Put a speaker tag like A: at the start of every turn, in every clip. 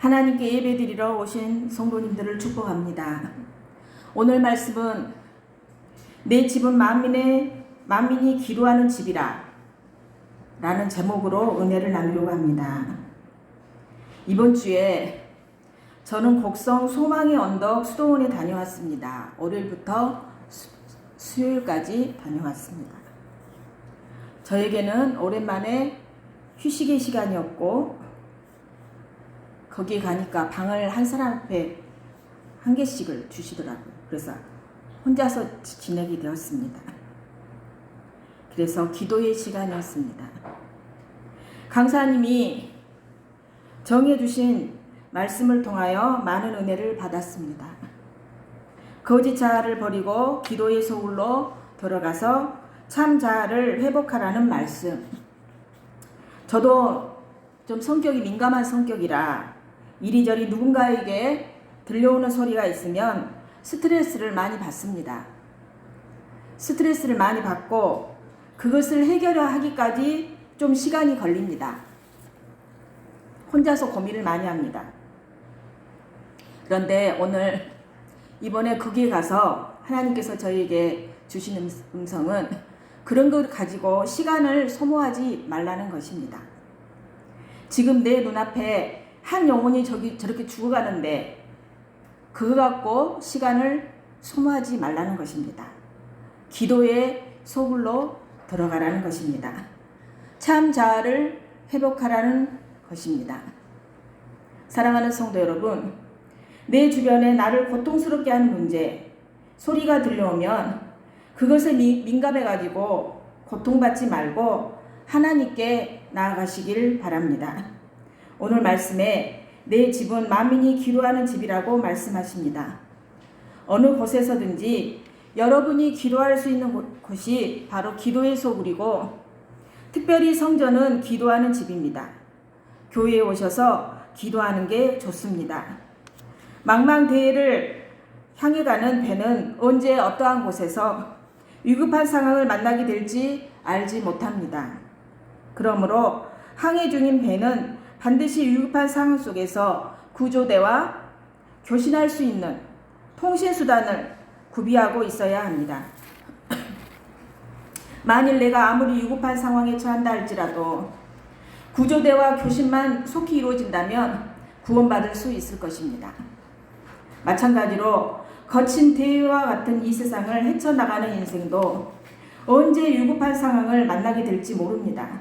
A: 하나님께 예배드리러 오신 성도님들을 축복합니다. 오늘 말씀은 내 집은 만민이 기도하는 집이라 라는 제목으로 은혜를 나누려고 합니다. 이번 주에 저는 곡성 소망의 언덕 수도원에 다녀왔습니다. 월요일부터 수요일까지 다녀왔습니다. 저에게는 오랜만에 휴식의 시간이었고 거기에 가니까 방을 한 사람 앞에 한 개씩을 주시더라고요. 그래서 혼자서 지내게 되었습니다. 그래서 기도의 시간이었습니다. 강사님이 정해주신 말씀을 통하여 많은 은혜를 받았습니다. 거짓 자아를 버리고 기도의 소굴로 들어가서 참 자아를 회복하라는 말씀. 저도 좀 성격이 민감한 성격이라 이리저리 누군가에게 들려오는 소리가 있으면 스트레스를 많이 받습니다. 스트레스를 많이 받고 그것을 해결하기까지 좀 시간이 걸립니다. 혼자서 고민을 많이 합니다. 그런데 오늘 이번에 거기에 가서 하나님께서 저에게 주시는 음성은 그런 걸 가지고 시간을 소모하지 말라는 것입니다. 지금 내 눈앞에 한 영혼이 저렇게 죽어가는데 그거 갖고 시간을 소모하지 말라는 것입니다. 기도의 소굴로 들어가라는 것입니다. 참 자아를 회복하라는 것입니다. 사랑하는 성도 여러분, 내 주변에 나를 고통스럽게 하는 문제, 소리가 들려오면 그것에 민감해가지고 고통받지 말고 하나님께 나아가시길 바랍니다. 오늘 말씀에 내 집은 만민이 기도하는 집이라고 말씀하십니다. 어느 곳에서든지 여러분이 기도할 수 있는 곳이 바로 기도의 소굴이고 특별히 성전은 기도하는 집입니다. 교회에 오셔서 기도하는 게 좋습니다. 망망대해를 향해 가는 배는 언제 어떠한 곳에서 위급한 상황을 만나게 될지 알지 못합니다. 그러므로 항해 중인 배는 반드시 위급한 상황 속에서 구조대와 교신할 수 있는 통신수단을 구비하고 있어야 합니다. 만일 내가 아무리 위급한 상황에 처한다 할지라도 구조대와 교신만 속히 이루어진다면 구원받을 수 있을 것입니다. 마찬가지로 거친 대해와 같은 이 세상을 헤쳐나가는 인생도 언제 위급한 상황을 만나게 될지 모릅니다.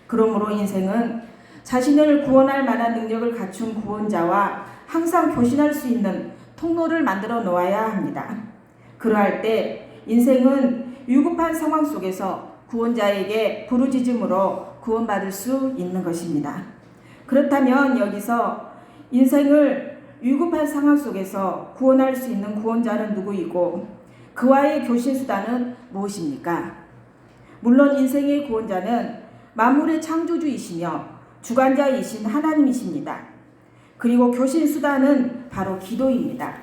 A: 그러므로 인생은 자신을 구원할 만한 능력을 갖춘 구원자와 항상 교신할 수 있는 통로를 만들어 놓아야 합니다. 그러할 때 인생은 위급한 상황 속에서 구원자에게 부르짖음으로 구원받을 수 있는 것입니다. 그렇다면 여기서 인생을 위급한 상황 속에서 구원할 수 있는 구원자는 누구이고 그와의 교신 수단은 무엇입니까? 물론 인생의 구원자는 만물의 창조주이시며 주관자이신 하나님이십니다. 그리고 교신 수단은 바로 기도입니다.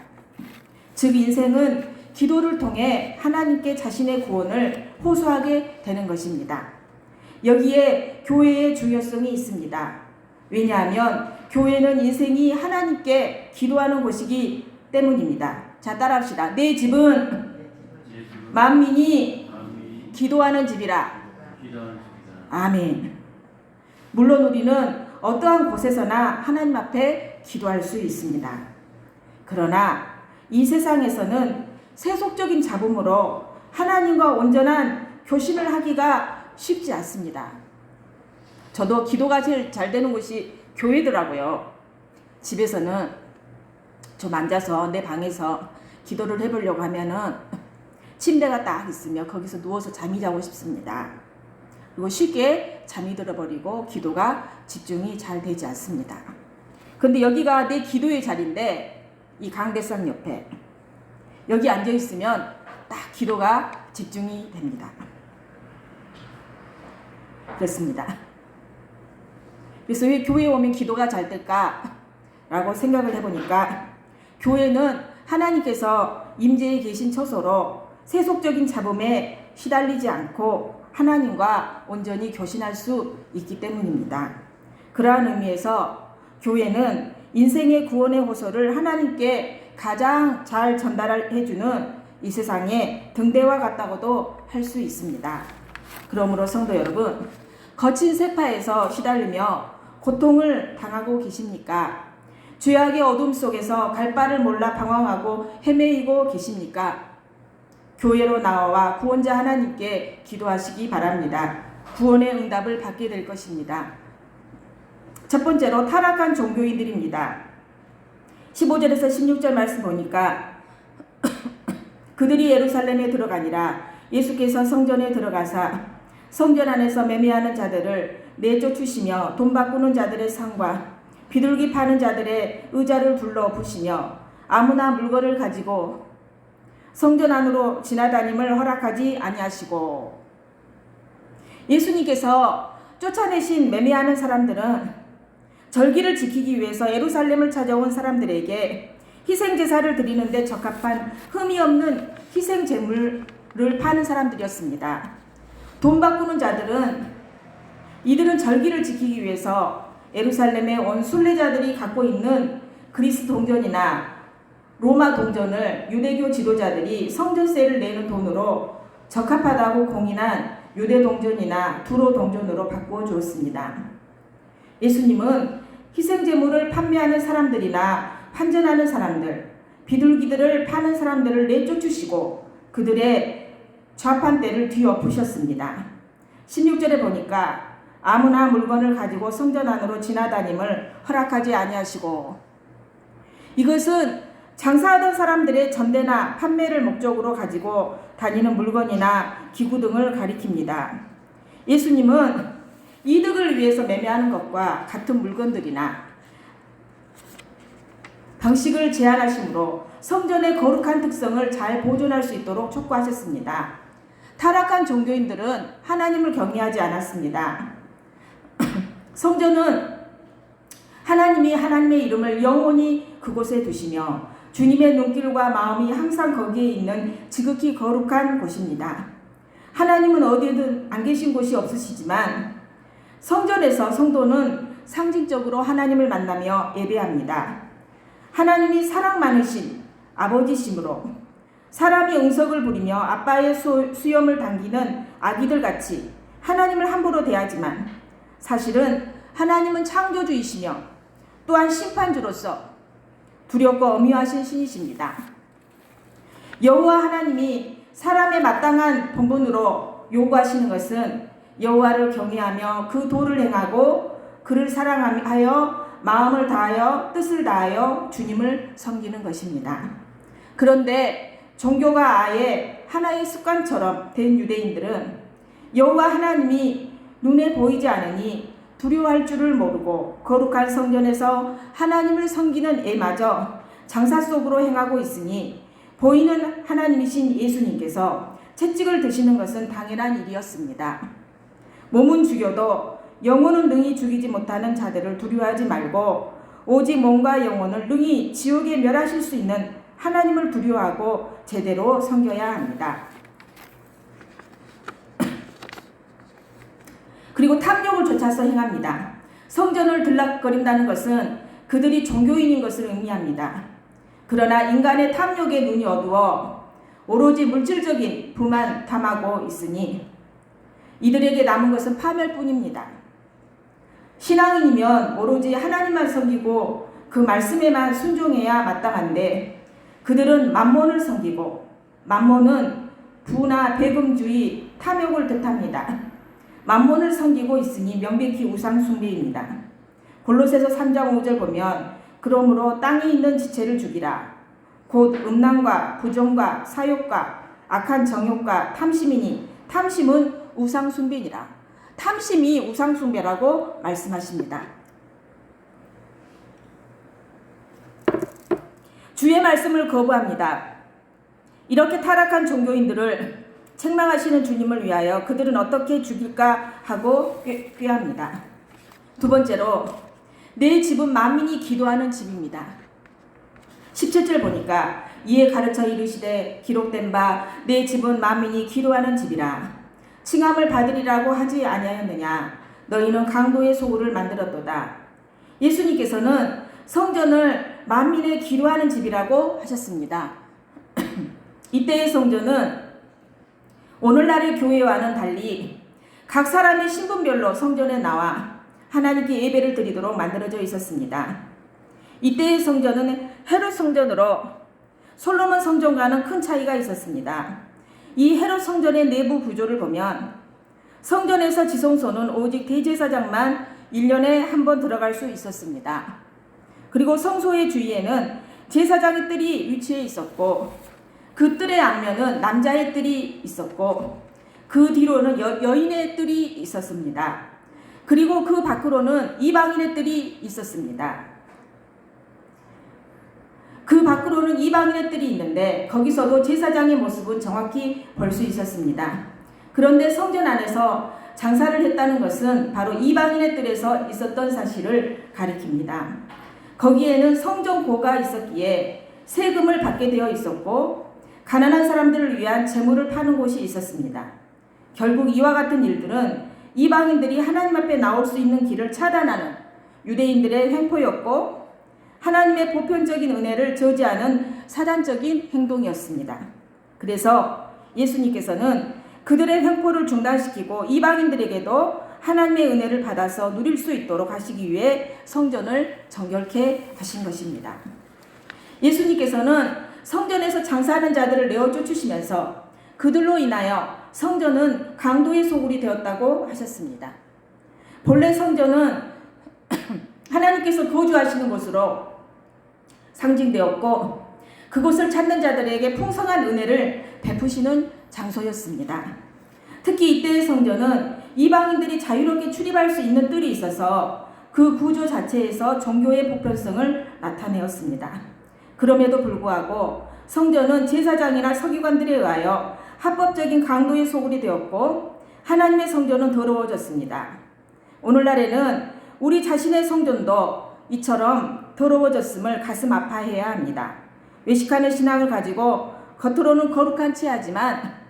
A: 즉 인생은 기도를 통해 하나님께 자신의 구원을 호소하게 되는 것입니다. 여기에 교회의 중요성이 있습니다. 왜냐하면 교회는 인생이 하나님께 기도하는 곳이기 때문입니다. 자, 따라합시다. 내 집은 만민이 기도하는 집이라. 아멘. 물론 우리는 어떠한 곳에서나 하나님 앞에 기도할 수 있습니다. 그러나 이 세상에서는 세속적인 잡음으로 하나님과 온전한 교신을 하기가 쉽지 않습니다. 저도 기도가 제일 잘 되는 곳이 교회더라고요. 집에서는 좀 앉아서 내 방에서 기도를 해보려고 하면은 침대가 딱 있으며 거기서 누워서 잠이 자고 싶습니다. 그리고 쉽게 잠이 들어버리고 기도가 집중이 잘 되지 않습니다. 근데 여기가 내 기도의 자리인데 이 강대상 옆에 여기 앉아 있으면 딱 기도가 집중이 됩니다. 그렇습니다. 그래서 왜 교회에 오면 기도가 잘 될까라고 생각을 해보니까 교회는 하나님께서 임재에 계신 처소로 세속적인 잡음에 시달리지 않고 하나님과 온전히 교신할 수 있기 때문입니다. 그러한 의미에서 교회는 인생의 구원의 호소를 하나님께 가장 잘 전달해주는 이 세상의 등대와 같다고도 할 수 있습니다. 그러므로 성도 여러분, 거친 세파에서 시달리며 고통을 당하고 계십니까? 죄악의 어둠 속에서 갈 바를 몰라 방황하고 헤매이고 계십니까? 교회로 나와 구원자 하나님께 기도하시기 바랍니다. 구원의 응답을 받게 될 것입니다. 첫 번째로 타락한 종교인들입니다. 15절에서 16절 말씀 보니까 그들이 예루살렘에 들어가니라. 예수께서 성전에 들어가사 성전 안에서 매매하는 자들을 내쫓으시며 돈 바꾸는 자들의 상과 비둘기 파는 자들의 의자를 불러 부시며 아무나 물건을 가지고 성전 안으로 지나다님을 허락하지 아니하시고. 예수님께서 쫓아내신 매매하는 사람들은 절기를 지키기 위해서 예루살렘을 찾아온 사람들에게 희생제사를 드리는데 적합한 흠이 없는 희생제물을 파는 사람들이었습니다. 돈 바꾸는 자들은 이들은 절기를 지키기 위해서 예루살렘에 온 순례자들이 갖고 있는 그리스 동전이나 로마 동전을 유대교 지도자들이 성전세를 내는 돈으로 적합하다고 공인한 유대 동전이나 두로 동전으로 바꾸어 주었습니다. 예수님은 희생제물을 판매하는 사람들이나 환전하는 사람들, 비둘기들을 파는 사람들을 내쫓으시고 그들의 좌판대를 뒤엎으셨습니다. 16절에 보니까 아무나 물건을 가지고 성전 안으로 지나다님을 허락하지 아니하시고. 이것은 장사하던 사람들의 전대나 판매를 목적으로 가지고 다니는 물건이나 기구 등을 가리킵니다. 예수님은 이득을 위해서 매매하는 것과 같은 물건들이나 방식을 제한하심으로 성전의 거룩한 특성을 잘 보존할 수 있도록 촉구하셨습니다. 타락한 종교인들은 하나님을 경외하지 않았습니다. 성전은 하나님이 하나님의 이름을 영원히 그곳에 두시며 주님의 눈길과 마음이 항상 거기에 있는 지극히 거룩한 곳입니다. 하나님은 어디에든 안 계신 곳이 없으시지만 성전에서 성도는 상징적으로 하나님을 만나며 예배합니다. 하나님이 사랑 많으신 아버지시므로 사람이 응석을 부리며 아빠의 수염을 당기는 아기들 같이 하나님을 함부로 대하지만 사실은 하나님은 창조주이시며 또한 심판주로서 두렵고 엄위하신 신이십니다. 여호와 하나님이 사람의 마땅한 본분으로 요구하시는 것은 여호와를 경외하며 그 도를 행하고 그를 사랑하여 마음을 다하여 뜻을 다하여 주님을 섬기는 것입니다. 그런데 종교가 아예 하나의 습관처럼 된 유대인들은 여호와 하나님이 눈에 보이지 않으니 두려워할 줄을 모르고 거룩한 성전에서 하나님을 섬기는 애마저 장사 속으로 행하고 있으니 보이는 하나님이신 예수님께서 채찍을 드시는 것은 당연한 일이었습니다. 몸은 죽여도 영혼은 능히 죽이지 못하는 자들을 두려워하지 말고 오직 몸과 영혼을 능히 지옥에 멸하실 수 있는 하나님을 두려워하고 제대로 섬겨야 합니다. 그리고 탐욕을 쫓아서 행합니다. 성전을 들락거린다는 것은 그들이 종교인인 것을 의미합니다. 그러나 인간의 탐욕에 눈이 어두워 오로지 물질적인 부만 탐하고 있으니 이들에게 남은 것은 파멸뿐입니다. 신앙인이면 오로지 하나님만 섬기고 그 말씀에만 순종해야 마땅한데 그들은 만몬을 섬기고 만몬은 부나 배금주의, 탐욕을 뜻합니다. 만몬을 섬기고 있으니 명백히 우상 숭배입니다. 골로새서 3장 5절 보면 그러므로 땅에 있는 지체를 죽이라. 곧 음란과 부정과 사욕과 악한 정욕과 탐심이니 탐심은 우상 숭배니라. 탐심이 우상 숭배라고 말씀하십니다. 주의 말씀을 거부합니다. 이렇게 타락한 종교인들을 책망하시는 주님을 위하여 그들은 어떻게 죽일까 하고 꾀합니다. 두 번째로 내 집은 만민이 기도하는 집입니다. 17절 보니까 이에 가르쳐 이르시되 기록된 바 내 집은 만민이 기도하는 집이라. 칭함을 받으리라고 하지 아니하였느냐. 너희는 강도의 소굴을 만들었도다. 예수님께서는 성전을 만민의 기도하는 집이라고 하셨습니다. 이때의 성전은 오늘날의 교회와는 달리 각 사람의 신분별로 성전에 나와 하나님께 예배를 드리도록 만들어져 있었습니다. 이때의 성전은 헤롯 성전으로 솔로몬 성전과는 큰 차이가 있었습니다. 이 헤롯 성전의 내부 구조를 보면 성전에서 지성소는 오직 대제사장만 1년에 한 번 들어갈 수 있었습니다. 그리고 성소의 주위에는 제사장의 뜰이 위치해 있었고 그 뜰의 앞면은 남자의 뜰이 있었고 그 뒤로는 여인의 뜰이 있었습니다. 그리고 그 밖으로는 이방인의 뜰이 있었습니다. 그 밖으로는 이방인의 뜰이 있는데 거기서도 제사장의 모습은 정확히 볼 수 있었습니다. 그런데 성전 안에서 장사를 했다는 것은 바로 이방인의 뜰에서 있었던 사실을 가리킵니다. 거기에는 성전고가 있었기에 세금을 받게 되어 있었고 가난한 사람들을 위한 재물을 파는 곳이 있었습니다. 결국 이와 같은 일들은 이방인들이 하나님 앞에 나올 수 있는 길을 차단하는 유대인들의 횡포였고 하나님의 보편적인 은혜를 저지하는 사단적인 행동이었습니다. 그래서 예수님께서는 그들의 횡포를 중단시키고 이방인들에게도 하나님의 은혜를 받아서 누릴 수 있도록 하시기 위해 성전을 정결케 하신 것입니다. 예수님께서는 성전에서 장사하는 자들을 내어 쫓으시면서 그들로 인하여 성전은 강도의 소굴이 되었다고 하셨습니다. 본래 성전은 하나님께서 거주하시는 곳으로 상징되었고 그곳을 찾는 자들에게 풍성한 은혜를 베푸시는 장소였습니다. 특히 이때의 성전은 이방인들이 자유롭게 출입할 수 있는 뜰이 있어서 그 구조 자체에서 종교의 보편성을 나타내었습니다. 그럼에도 불구하고 성전은 제사장이나 서기관들에 의하여 합법적인 강도의 소굴이 되었고 하나님의 성전은 더러워졌습니다. 오늘날에는 우리 자신의 성전도 이처럼 더러워졌음을 가슴 아파해야 합니다. 외식하는 신앙을 가지고 겉으로는 거룩한 체하지만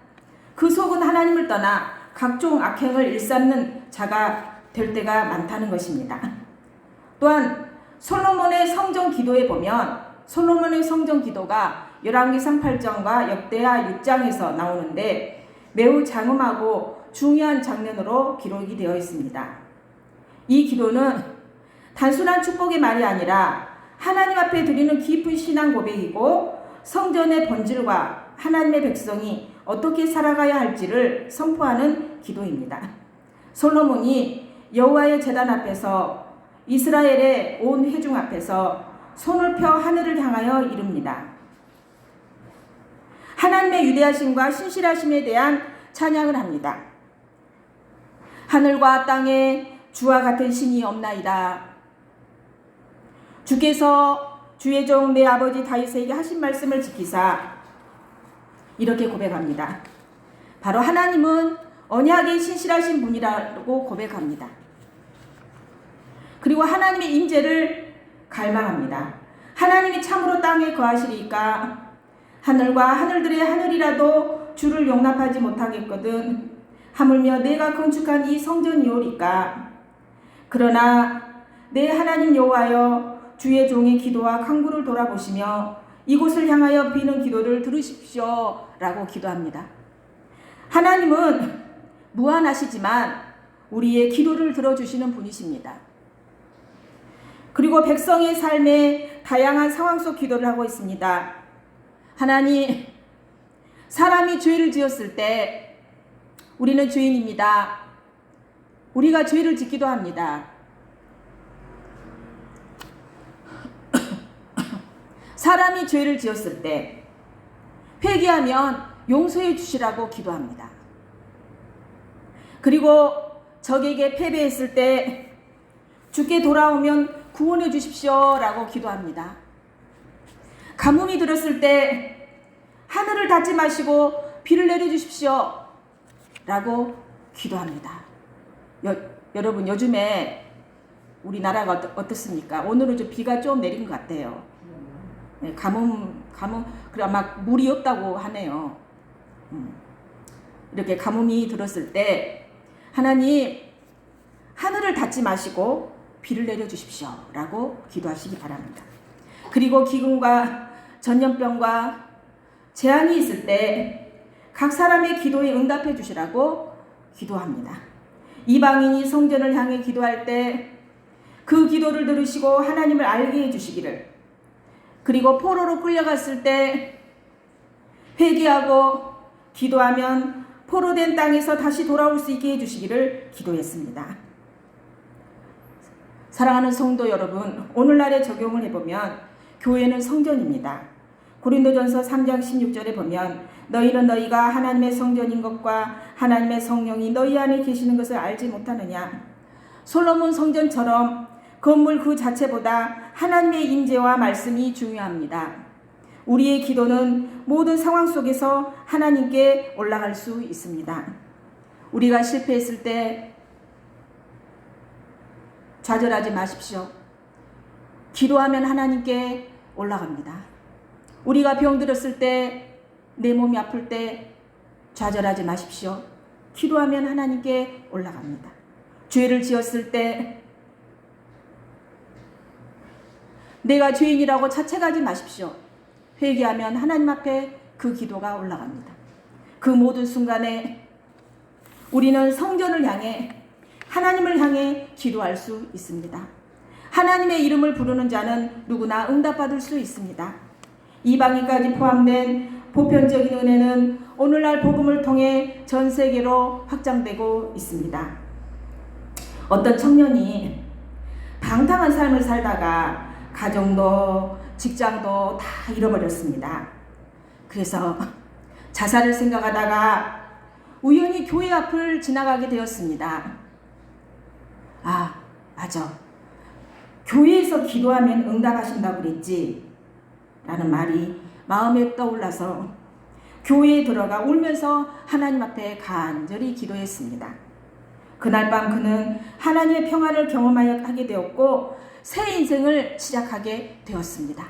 A: 그 속은 하나님을 떠나 각종 악행을 일삼는 자가 될 때가 많다는 것입니다. 또한 솔로몬의 성전 기도에 보면 솔로몬의 성전 기도가 열왕기상 8장과 역대하 6장에서 나오는데 매우 장엄하고 중요한 장면으로 기록이 되어 있습니다. 이 기도는 단순한 축복의 말이 아니라 하나님 앞에 드리는 깊은 신앙 고백이고 성전의 본질과 하나님의 백성이 어떻게 살아가야 할지를 선포하는 기도입니다. 솔로몬이 여호와의 제단 앞에서 이스라엘의 온 회중 앞에서 손을 펴 하늘을 향하여 이릅니다. 하나님의 위대하심과 신실하심에 대한 찬양을 합니다. 하늘과 땅에 주와 같은 신이 없나이다. 주께서 주의 종 내 아버지 다윗에게 하신 말씀을 지키사 이렇게 고백합니다. 바로 하나님은 언약에 신실하신 분이라고 고백합니다. 그리고 하나님의 임재를 갈망합니다. 하나님이 참으로 땅에 거하시리까 하늘과 하늘들의 하늘이라도 주를 용납하지 못하겠거든 하물며 내가 건축한 이 성전이오리까 그러나 내 하나님 여호와여 주의 종의 기도와 간구를 돌아보시며 이곳을 향하여 비는 기도를 들으십시오 라고 기도합니다. 하나님은 무한하시지만 우리의 기도를 들어주시는 분이십니다. 그리고 백성의 삶에 다양한 상황 속 기도를 하고 있습니다. 하나님, 사람이 죄를 지었을 때 우리는 죄인입니다. 우리가 죄를 짓기도 합니다. 사람이 죄를 지었을 때 회개하면 용서해 주시라고 기도합니다. 그리고 적에게 패배했을 때 주께 돌아오면 구원해 주십시오 라고 기도합니다. 가뭄이 들었을 때 하늘을 닫지 마시고 비를 내려주십시오 라고 기도합니다. 여러분 요즘에 우리나라가 어떻습니까? 오늘은 좀 비가 좀 내린 것 같아요. 네, 그래 막 물이 없다고 하네요. 이렇게 가뭄이 들었을 때 하나님 하늘을 닫지 마시고 비를 내려주십시오 라고 기도하시기 바랍니다. 그리고 기근과 전염병과 재앙이 있을 때 각 사람의 기도에 응답해 주시라고 기도합니다. 이방인이 성전을 향해 기도할 때 그 기도를 들으시고 하나님을 알게 해주시기를, 그리고 포로로 끌려갔을 때 회개하고 기도하면 포로된 땅에서 다시 돌아올 수 있게 해주시기를 기도했습니다. 사랑하는 성도 여러분, 오늘날에 적용을 해보면 교회는 성전입니다. 고린도전서 3장 16절에 보면 너희는 너희가 하나님의 성전인 것과 하나님의 성령이 너희 안에 계시는 것을 알지 못하느냐. 솔로몬 성전처럼 건물 그 자체보다 하나님의 임재와 말씀이 중요합니다. 우리의 기도는 모든 상황 속에서 하나님께 올라갈 수 있습니다. 우리가 실패했을 때 좌절하지 마십시오. 기도하면 하나님께 올라갑니다. 우리가 병들었을 때, 내 몸이 아플 때 좌절하지 마십시오. 기도하면 하나님께 올라갑니다. 죄를 지었을 때 내가 죄인이라고 자책하지 마십시오. 회개하면 하나님 앞에 그 기도가 올라갑니다. 그 모든 순간에 우리는 성전을 향해, 하나님을 향해 기도할 수 있습니다. 하나님의 이름을 부르는 자는 누구나 응답받을 수 있습니다. 이방인까지 포함된 보편적인 은혜는 오늘날 복음을 통해 전 세계로 확장되고 있습니다. 어떤 청년이 방탕한 삶을 살다가 가정도 직장도 다 잃어버렸습니다. 그래서 자살을 생각하다가 우연히 교회 앞을 지나가게 되었습니다. 아, 맞아. 교회에서 기도하면 응답하신다고 그랬지 라는 말이 마음에 떠올라서 교회에 들어가 울면서 하나님 앞에 간절히 기도했습니다. 그날 밤 그는 하나님의 평안을 경험하게 되었고 새 인생을 시작하게 되었습니다.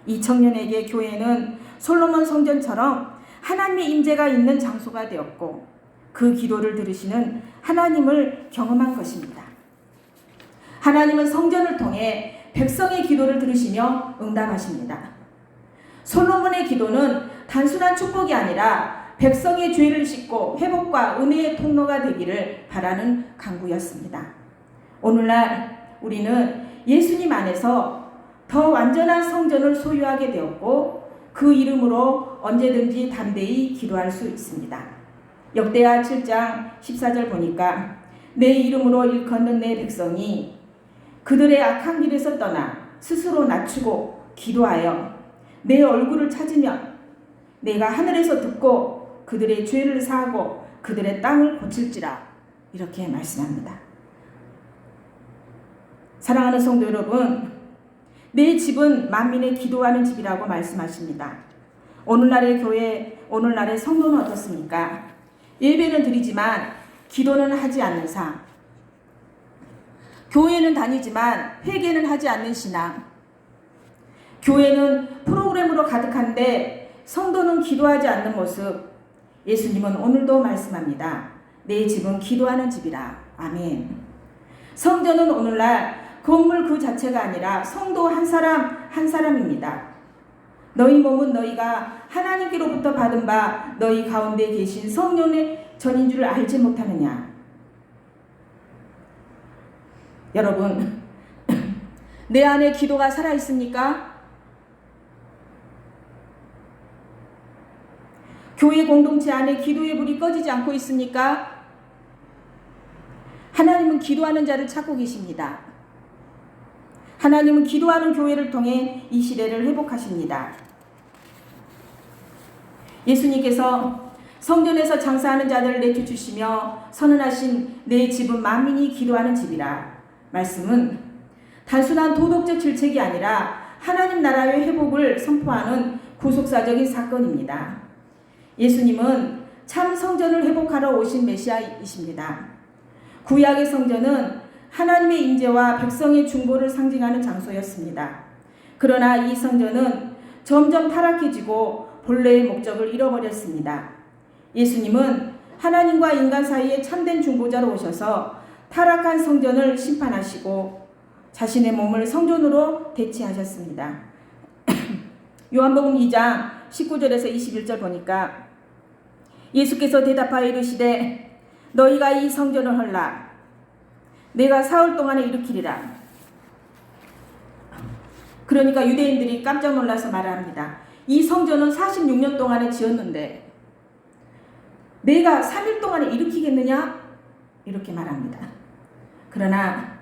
A: 이 청년에게 교회는 솔로몬 성전처럼 하나님의 임재가 있는 장소가 되었고 그 기도를 들으시는 하나님을 경험한 것입니다. 하나님은 성전을 통해 백성의 기도를 들으시며 응답하십니다. 솔로몬의 기도는 단순한 축복이 아니라 백성의 죄를 씻고 회복과 은혜의 통로가 되기를 바라는 간구였습니다. 오늘날 우리는 예수님 안에서 더 완전한 성전을 소유하게 되었고 그 이름으로 언제든지 담대히 기도할 수 있습니다. 역대하 7장 14절 보니까 내 이름으로 일컫는 내 백성이 그들의 악한 길에서 떠나 스스로 낮추고 기도하여 내 얼굴을 찾으면 내가 하늘에서 듣고 그들의 죄를 사하고 그들의 땅을 고칠지라 이렇게 말씀합니다. 사랑하는 성도 여러분, 내 집은 만민의 기도하는 집이라고 말씀하십니다. 오늘날의 교회, 오늘날의 성도는 어떻습니까? 예배는 드리지만 기도는 하지 않는 삶, 교회는 다니지만 회개는 하지 않는 신앙, 교회는 프로그램으로 가득한데 성도는 기도하지 않는 모습. 예수님은 오늘도 말씀합니다. 내 집은 기도하는 집이라. 아멘. 성전은 오늘날 건물 그 자체가 아니라 성도 한 사람 한 사람입니다. 너희 몸은 너희가 하나님께로부터 받은 바 너희 가운데 계신 성령의 전인 줄 알지 못하느냐. 여러분, 내 안에 기도가 살아있습니까? 교회 공동체 안에 기도의 불이 꺼지지 않고 있습니까? 하나님은 기도하는 자를 찾고 계십니다. 하나님은 기도하는 교회를 통해 이 시대를 회복하십니다. 예수님께서 성전에서 장사하는 자들을 내쫓으시며 선언하신 내 집은 만민이 기도하는 집이라 말씀은 단순한 도덕적 질책이 아니라 하나님 나라의 회복을 선포하는 구속사적인 사건입니다. 예수님은 참 성전을 회복하러 오신 메시아이십니다. 구약의 성전은 하나님의 임재와 백성의 중보를 상징하는 장소였습니다. 그러나 이 성전은 점점 타락해지고 본래의 목적을 잃어버렸습니다. 예수님은 하나님과 인간 사이에 참된 중보자로 오셔서 타락한 성전을 심판하시고 자신의 몸을 성전으로 대체하셨습니다. 요한복음 2장 19절에서 21절 보니까 예수께서 대답하여 이르시되 너희가 이 성전을 헐라 내가 사흘 동안에 일으키리라. 그러니까 유대인들이 깜짝 놀라서 말합니다. 이 성전은 46년 동안에 지었는데 내가 3일 동안에 일으키겠느냐? 이렇게 말합니다. 그러나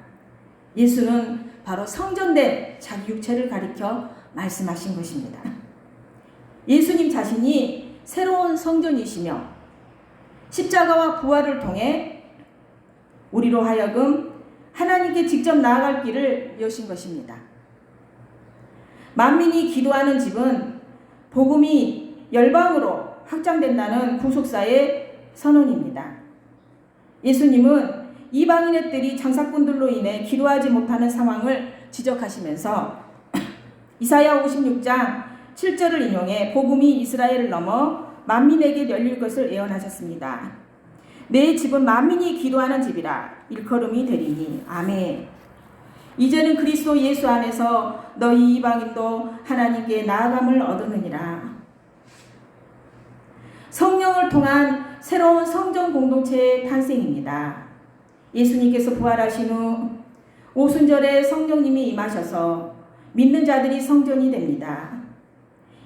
A: 예수는 바로 성전된 자기 육체를 가리켜 말씀하신 것입니다. 예수님 자신이 새로운 성전이시며 십자가와 부활을 통해 우리로 하여금 하나님께 직접 나아갈 길을 여신 것입니다. 만민이 기도하는 집은 복음이 열방으로 확장된다는 구속사의 선언입니다. 예수님은 이방인의 뜰이 장사꾼들로 인해 기도하지 못하는 상황을 지적하시면서 이사야 56장 7절을 인용해 복음이 이스라엘을 넘어 만민에게 열릴 것을 예언하셨습니다. 내 집은 만민이 기도하는 집이라 일컬음이 되리니 아멘. 이제는 그리스도 예수 안에서 너희 이방인도 하나님께 나아감을 얻으느니라. 성령을 통한 새로운 성전 공동체의 탄생입니다. 예수님께서 부활하신 후 오순절에 성령님이 임하셔서 믿는 자들이 성전이 됩니다.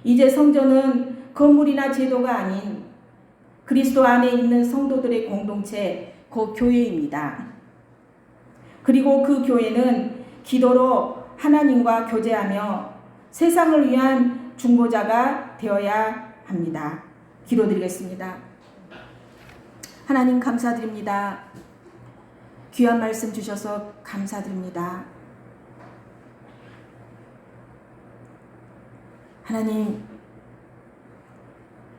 A: 이제 성전은 건물이나 제도가 아닌 그리스도 안에 있는 성도들의 공동체, 곧 교회입니다. 그리고 그 교회는 기도로 하나님과 교제하며 세상을 위한 중보자가 되어야 합니다. 기도드리겠습니다. 하나님 감사드립니다. 귀한 말씀 주셔서 감사드립니다. 하나님,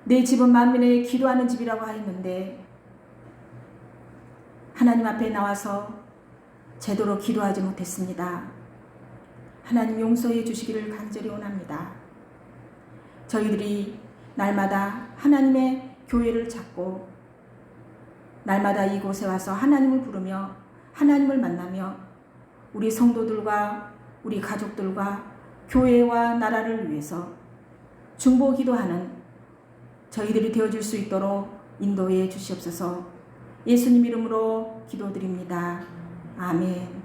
A: 내 집은 만민의 기도하는 집이라고 하였는데 하나님 앞에 나와서 제대로 기도하지 못했습니다. 하나님 용서해 주시기를 간절히 원합니다. 저희들이 날마다 하나님의 교회를 찾고 날마다 이곳에 와서 하나님을 부르며 하나님을 만나며 우리 성도들과 우리 가족들과 교회와 나라를 위해서 중보 기도하는 저희들이 되어줄 수 있도록 인도해 주시옵소서. 예수님 이름으로 기도드립니다. 아멘.